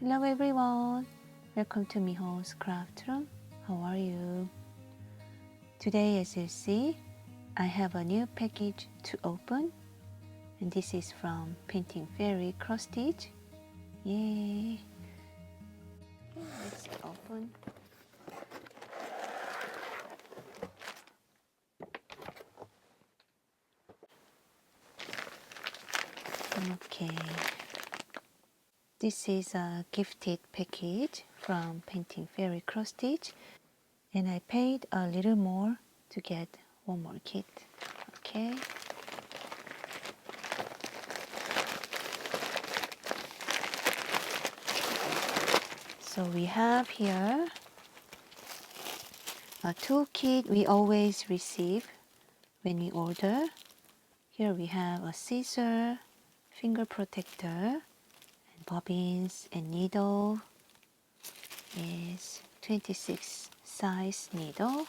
Hello everyone, welcome to Miho's craft room. How are you? Today, as you see, I have a new package to open, and this is from Painting Fairy Cross Stitch. Yay! Okay, let's open. Okay, this is a gifted package from Painting Fairy Cross Stitch, and I paid a little more to get one more kit. Okay. So we have here a toolkit we always receive when we order. Here we have a scissor, finger protector, and bobbins and needle. Is 26 size needle.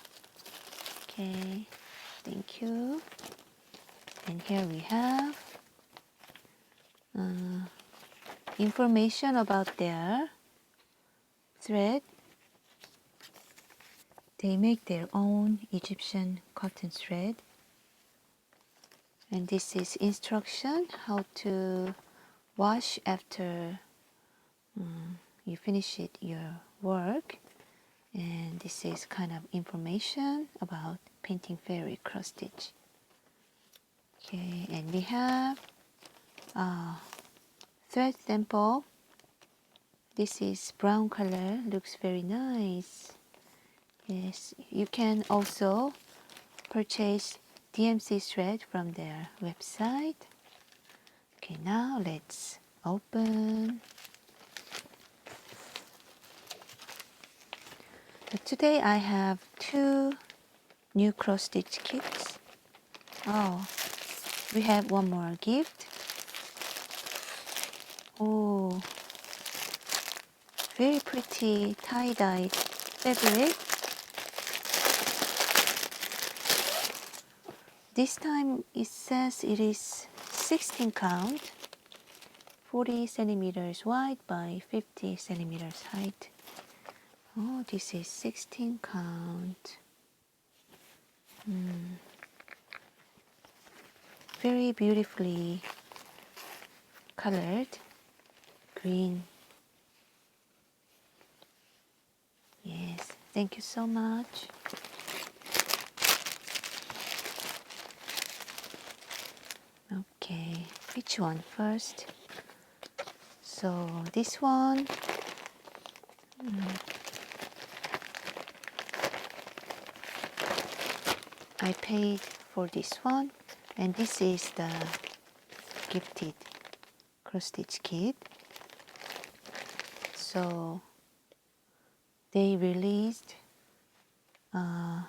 Okay, thank you. And here we have information about their thread. They make their own Egyptian cotton thread. And this is instruction how to wash after you finish your work. And this is kind of information about Painting Fairy Cross Stitch. Okay, and we have a thread sample. This is brown color, looks very nice. Yes, you can also purchase DMC thread from their website. Okay, now let's open. But today I have two new cross stitch kits. Oh, we have one more gift. Oh, very pretty tie-dye fabric. This time it says it is 16 count, 40 centimeters wide by 50 centimeters height. Oh, this is 16 count. Very beautifully colored green. Yes, thank you so much. Okay, which one first? So this one, I paid for this one, and this is the gifted cross stitch kit. So they released a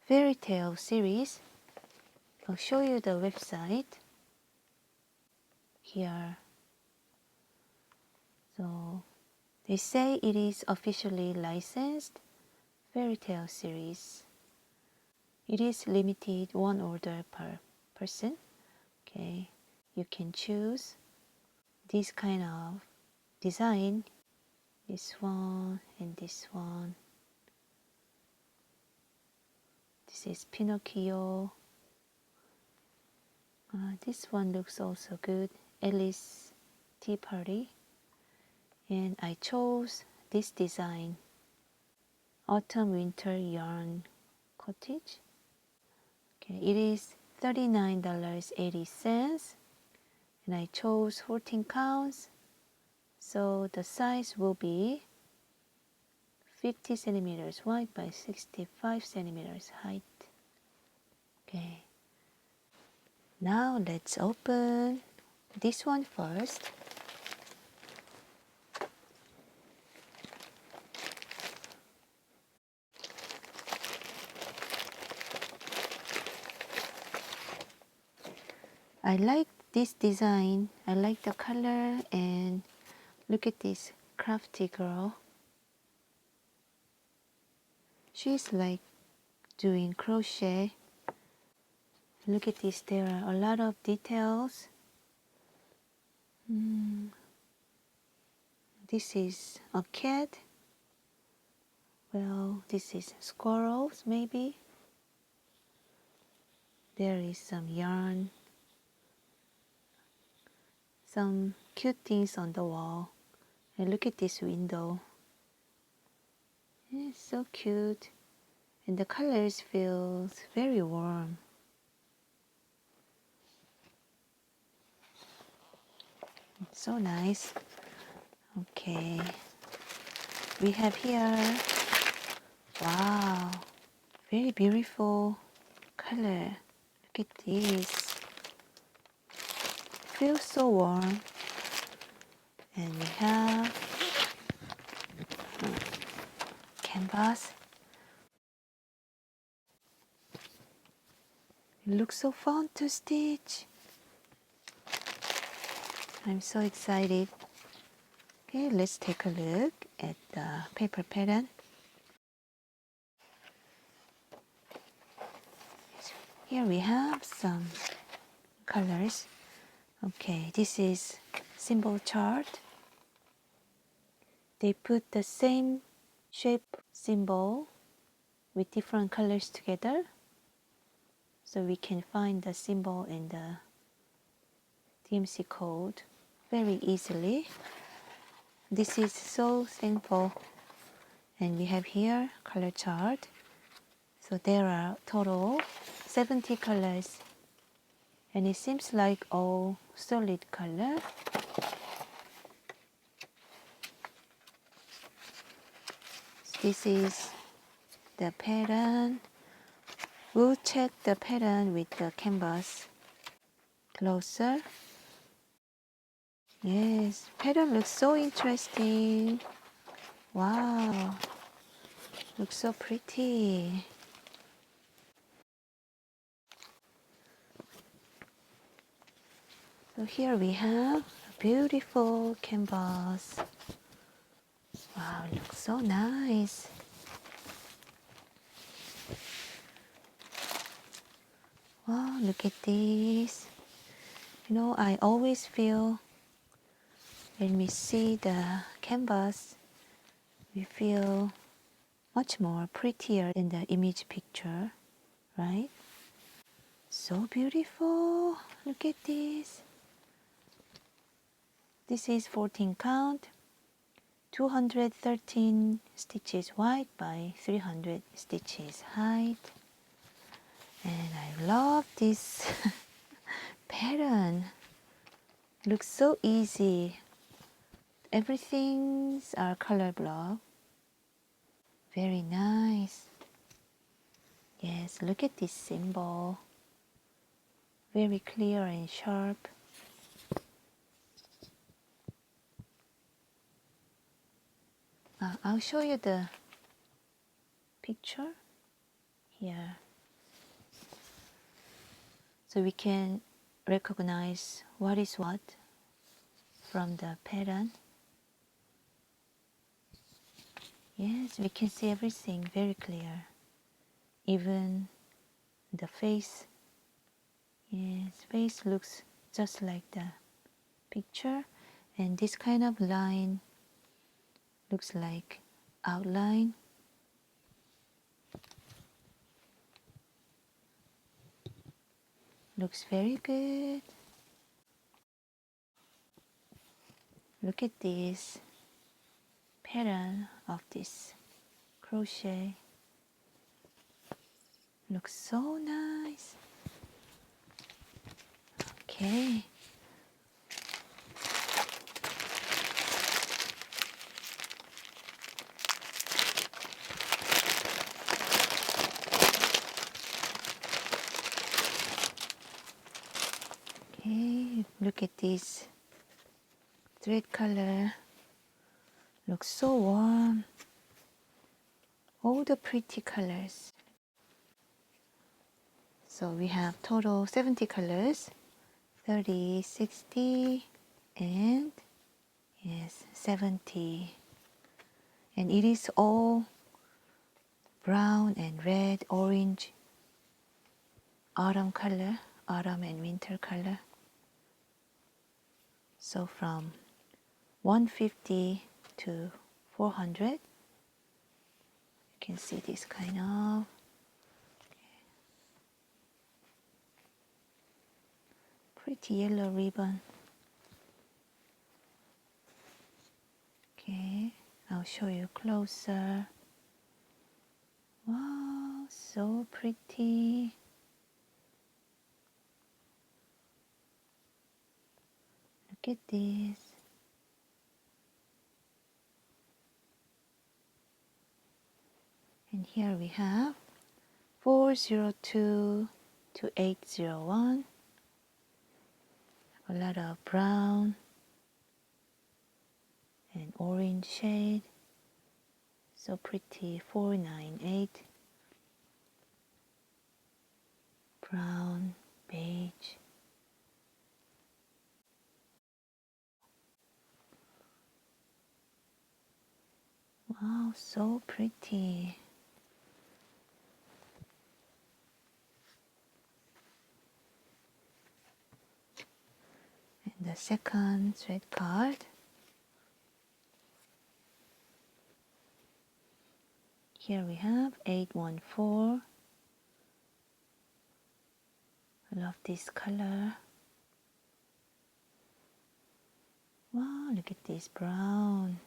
fairy tale series. I'll show you the website here. So they say it is officially licensed fairy tale series. It is limited one order per person. Okay, you can choose this kind of design, this one and this one. This is Pinocchio. This one looks also good, Alice Tea Party. And I chose this design, Autumn Winter Yarn Cottage. Okay, it is $39.80, and I chose 14 counts, so the size will be 50 centimeters wide by 65 centimeters height. Okay, now let's open this one first. I like this design. I like the color, and look at this crafty girl. She's like doing crochet. Look at this, there are a lot of details. This is a cat. Well, this is squirrels maybe. There is some yarn, some cute things on the wall. And look at this window. It's so cute. And the colors feels very warm. It's so nice. Okay. We have here, wow, very beautiful color. Look at this. Feels so warm. And we have canvas. It looks so fun to stitch. I'm so excited. Okay, let's take a look at the paper pattern. Here we have some colors. Okay, this is symbol chart. They put the same shape symbol with different colors together, so we can find the symbol and the DMC code very easily. This is so simple. And we have here color chart. So there are total 70 colors, and it seems like all solid color. This is the pattern. We'll check the pattern with the canvas closer. Yes, pattern looks so interesting. Wow, looks so pretty. So here we have a beautiful canvas. Wow, it looks so nice. Wow, look at this. You know, I always feel when we see the canvas, we feel much more prettier than the image picture, right? So beautiful. Look at this. This is 14 count, 213 stitches wide by 300 stitches height. And I love this pattern. Looks so easy. Everything's are color block. Very nice. Yes, look at this symbol. Very clear and sharp. I'll show you the picture here, so we can recognize what is what from the pattern. Yes, we can see everything very clear, even the face. Yes, face looks just like the picture, and this kind of line looks like outline. Looks very good. Look at this pattern of this crochet. Looks so nice. Okay. Okay, look at this thread color. Looks so warm. All the pretty colors. So we have total 70 colors, 30, 60, and yes, 70. And it is all brown and red, orange, autumn color, autumn and winter color. So from 150 to 400. You can see this kind of pretty yellow ribbon. Okay, I'll show you closer. Wow, so pretty. Look at this. And here we have 402 to 801. A lot of brown and orange shade. So pretty. 498. Brown, beige. Wow, so pretty. And the second thread card. Here we have 814. I love this color. Wow, look at this brown.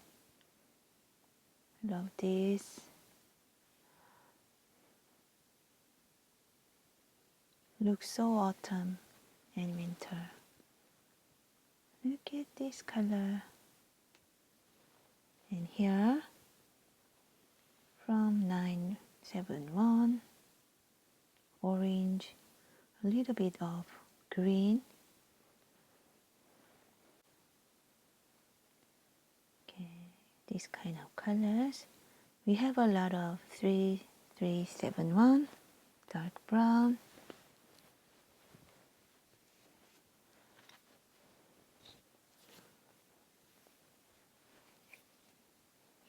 Love this. Looks so autumn and winter. Look at this color. And here from 971, orange, a little bit of green. Okay, this kind of colors. We have a lot of 3371, dark brown.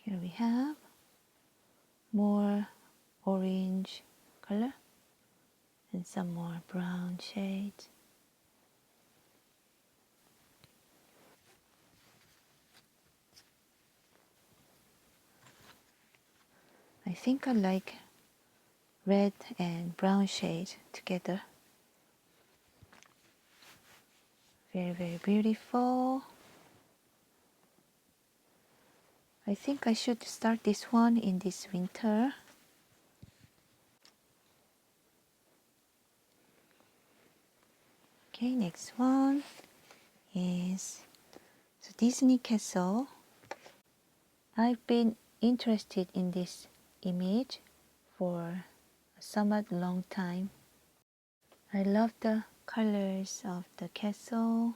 Here we have more orange color and some more brown shades. I think I like red and brown shade together. Very, very beautiful. I think I should start this one in this winter. Okay, next one is the Disney Castle. I've been interested in this image for a somewhat long time. I love the colors of the castle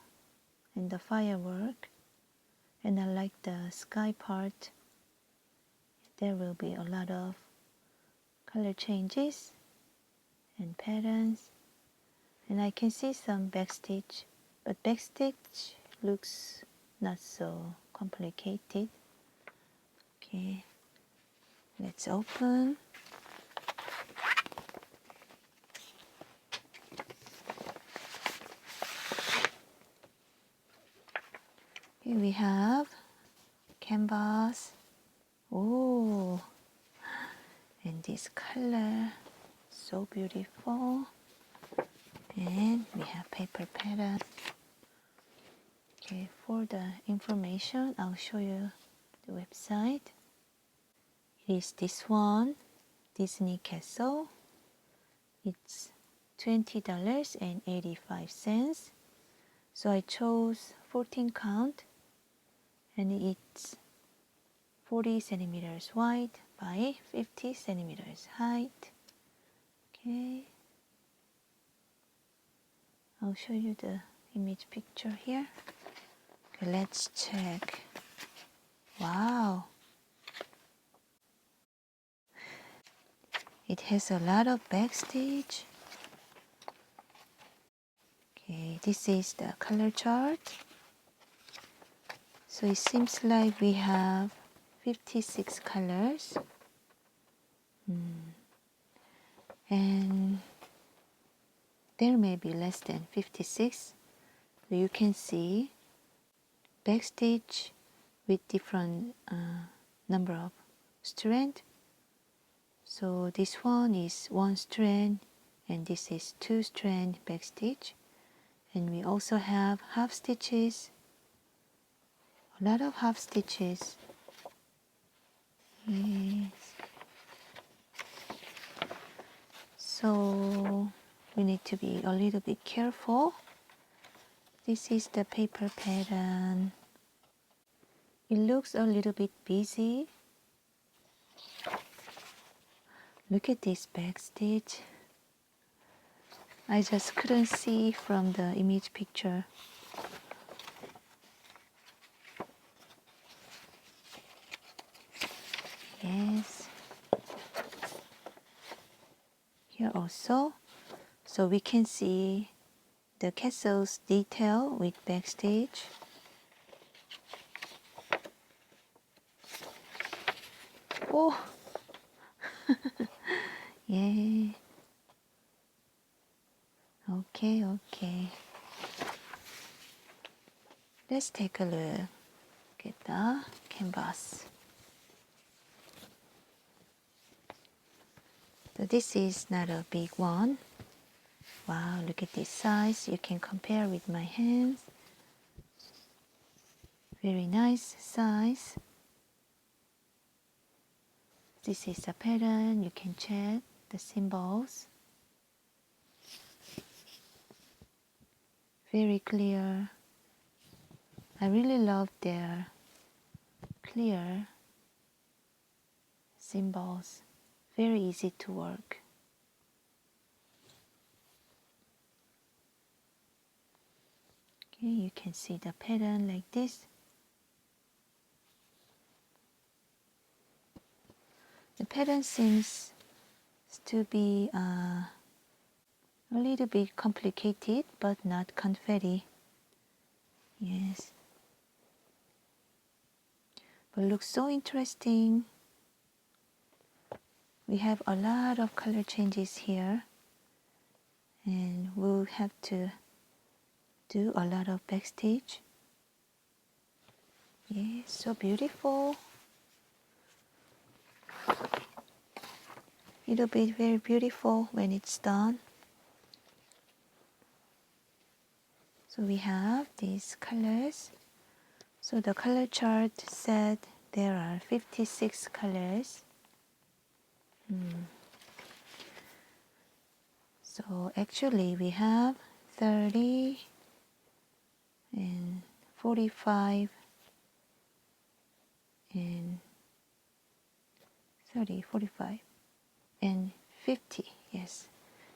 and the firework, and I like the sky part. There will be a lot of color changes and patterns, and I can see some backstage, but backstage looks not so complicated. Okay, let's open. Here we have canvas. Oh, and this color, so beautiful. And we have paper pattern. Okay, for the information, I'll show you the website. It is this one, Disney Castle. It's $20.85. So I chose 14 count, and it's 40 centimeters wide by 50 centimeters height. Okay, I'll show you the image picture here. Okay, let's check. Wow, it has a lot of backstage. Okay, this is the color chart. So it seems like we have 56 colors. And there may be less than 56. So you can see backstage with different number of strand. So this one is 1 strand and this is 2 strand back stitch, and we also have half stitches, a lot of half stitches. Yes. So we need to be a little bit careful. This is the paper pattern. It looks a little bit busy. Look at this back stitch. I just couldn't see from the image picture. Yes. Here also. So we can see the castle's detail with back stitch. Oh! Yeah. Okay, okay. Let's take a look at the canvas. So this is not a big one. Wow, look at this size. You can compare with my hands. Very nice size. This is a pattern. You can check the symbols. Very clear. I really love their clear symbols. Very easy to work. Okay, you can see the pattern like this. The pattern seems to be a little bit complicated, but not confetti. Yes. But looks so interesting. We have a lot of color changes here, and we'll have to do a lot of backstage. Yes, so beautiful. It'll be very beautiful when it's done. So we have these colors. So the color chart said there are 56 colors. So actually we have 30 and 45 and 30, 45 and 50. Yes,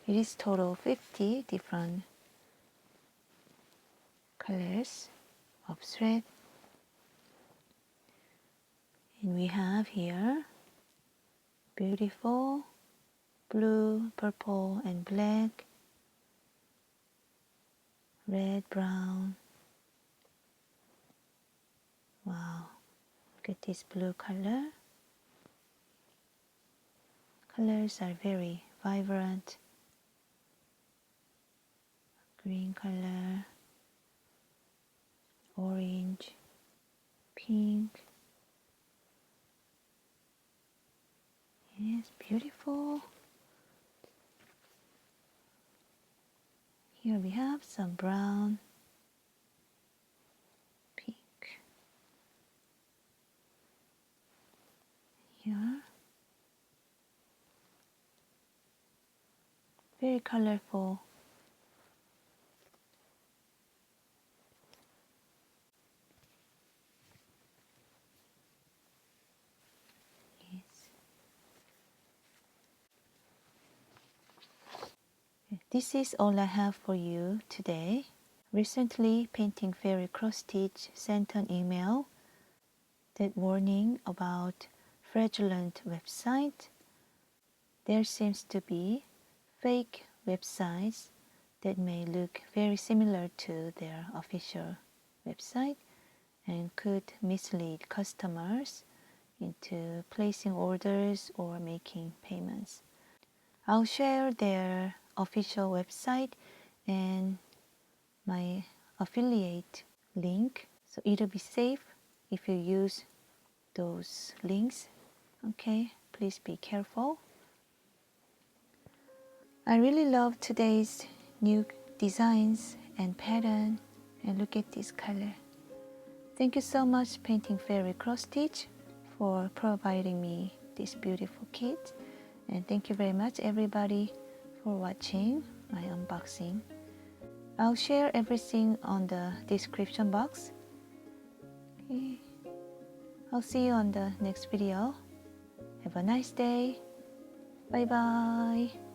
it is total 50 different colors of thread. And we have here beautiful blue, purple and black, red, brown. Wow, look at this blue color. Colors are very vibrant. Green color, orange, pink. Yes, beautiful. Here we have some brown, pink. Here, very colorful. Yes. This is all I have for you today. Recently, Painting Fairy Cross Stitch sent an email that warning about fraudulent website. There seems to be fake websites that may look very similar to their official website and could mislead customers into placing orders or making payments. I'll share their official website and my affiliate link, so it'll be safe if you use those links. Okay, please be careful. I really love today's new designs and pattern, and look at this color. Thank you so much Painting Fairy Cross Stitch for providing me this beautiful kit, and thank you very much everybody for watching my unboxing. I'll share everything on the description box. Okay. I'll see you on the next video. Have a nice day. Bye bye.